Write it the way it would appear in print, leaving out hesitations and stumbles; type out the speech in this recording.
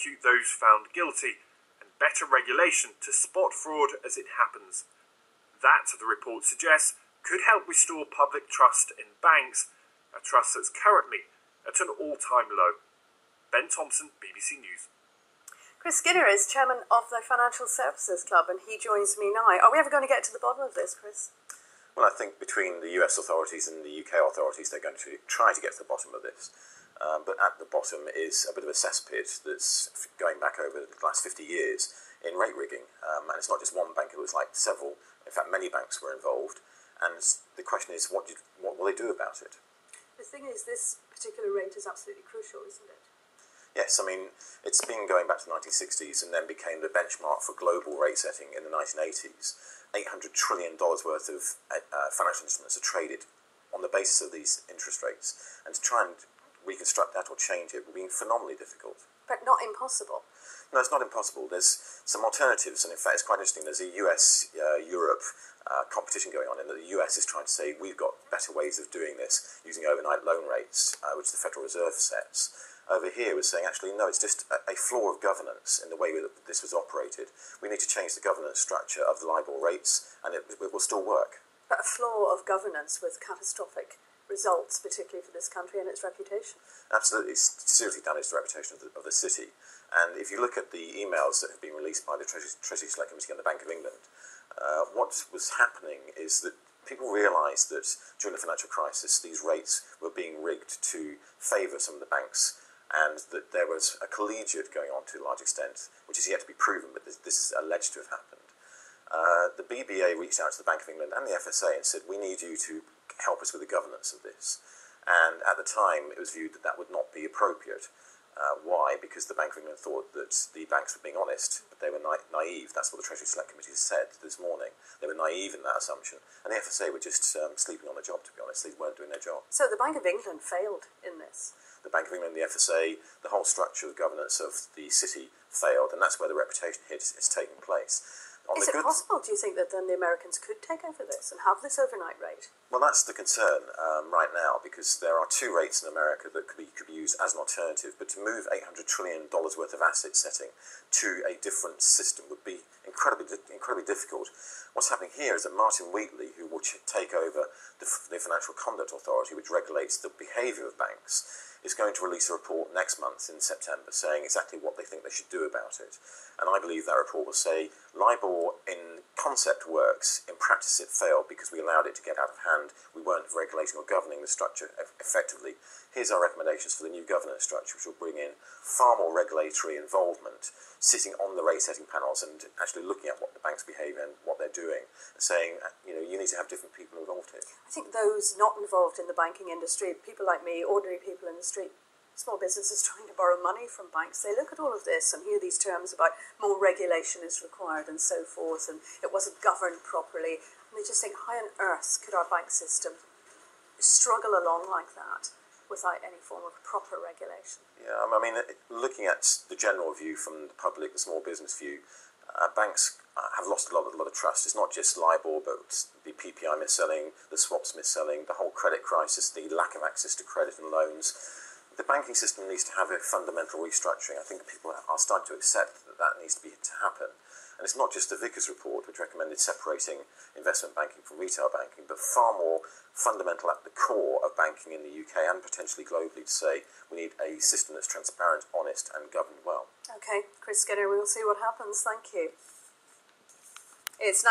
prosecute those found guilty, and better regulation to spot fraud as it happens. That, the report suggests, could help restore public trust in banks, a trust that's currently at an all-time low. Ben Thompson, BBC News. Chris Skinner is chairman of the Financial Services Club, and he joins me now. Are we ever going to get to the bottom of this, Chris? Well, I think between the US authorities and the UK authorities, they're going to try to get to the bottom of this. But at the bottom is a bit of a cesspit that's going back over the last 50 years in rate rigging. And it's not just one bank, it was like several, in fact many banks were involved. And the question is, what will they do about it? The thing is, this particular rate is absolutely crucial, isn't it? Yes, I mean, it's been going back to the 1960s and then became the benchmark for global rate setting in the 1980s. $800 trillion worth of financial instruments are traded on the basis of these interest rates. And to try and reconstruct that or change it will be phenomenally difficult. But not impossible. No, it's not impossible. There's some alternatives, and in fact it's quite interesting. There's a US-Europe competition going on, in that the US is trying to say we've got better ways of doing this using overnight loan rates, which the Federal Reserve sets. Over here we're saying, actually, no, it's just a flaw of governance in the way that this was operated. We need to change the governance structure of the LIBOR rates, and it will still work. But a flaw of governance with catastrophic results, particularly for this country and its reputation. Absolutely, it's seriously damaged the reputation of the city. And if you look at the emails that have been released by the Treasury Select Committee and the Bank of England, what was happening is that people realised that during the financial crisis, these rates were being rigged to favour some of the banks, and that there was a collegiate going on to a large extent, which is yet to be proven, but this is alleged to have happened. The BBA reached out to the Bank of England and the FSA and said, we need you to help us with the governance of this. And at the time, it was viewed that that would not be appropriate. Why? Because the Bank of England thought that the banks were being honest, but they were naive. That's what the Treasury Select Committee said this morning. They were naive in that assumption. And the FSA were just sleeping on the job, to be honest. They weren't doing their job. So the Bank of England failed in this? The Bank of England, the FSA, the whole structure of governance of the city failed, and that's where the reputation hit is taking place. Is it possible, do you think, that then the Americans could take over this and have this overnight rate? Well, that's the concern right now, because there are two rates in America that could be used as an alternative, but to move $800 trillion worth of asset setting to a different system would be incredibly difficult. What's happening here is that Martin Wheatley, who will take over the Financial Conduct Authority, which regulates the behaviour of banks, is going to release a report next month in September saying exactly what they think they should do about it. And I believe that report will say LIBOR in concept works, in practice it failed because we allowed it to get out of hand. We weren't regulating or governing the structure effectively. Here's our recommendations for the new governance structure, which will bring in far more regulatory involvement, sitting on the rate setting panels and actually looking at what the banks behave and what they're doing, and saying, you need to have different people involved here. I think those not involved in the banking industry, people like me, ordinary people in the street, small businesses trying to borrow money from banks, they look at all of this and hear these terms about more regulation is required and so forth, and it wasn't governed properly, and they just think, how on earth could our bank system struggle along like that without any form of proper regulation? Yeah, I mean, looking at the general view from the public, the small business view, banks have lost a lot of trust. It's not just LIBOR, but the PPI mis-selling, the swaps mis-selling, the whole credit crisis, the lack of access to credit and loans. The banking system needs to have a fundamental restructuring. I think people are starting to accept that needs to happen. And it's not just the Vickers report, which recommended separating investment banking from retail banking, but far more fundamental at the core of banking in the UK and potentially globally, to say we need a system that's transparent, honest and governed well. Okay, Chris Skinner, we'll see what happens. Thank you. It's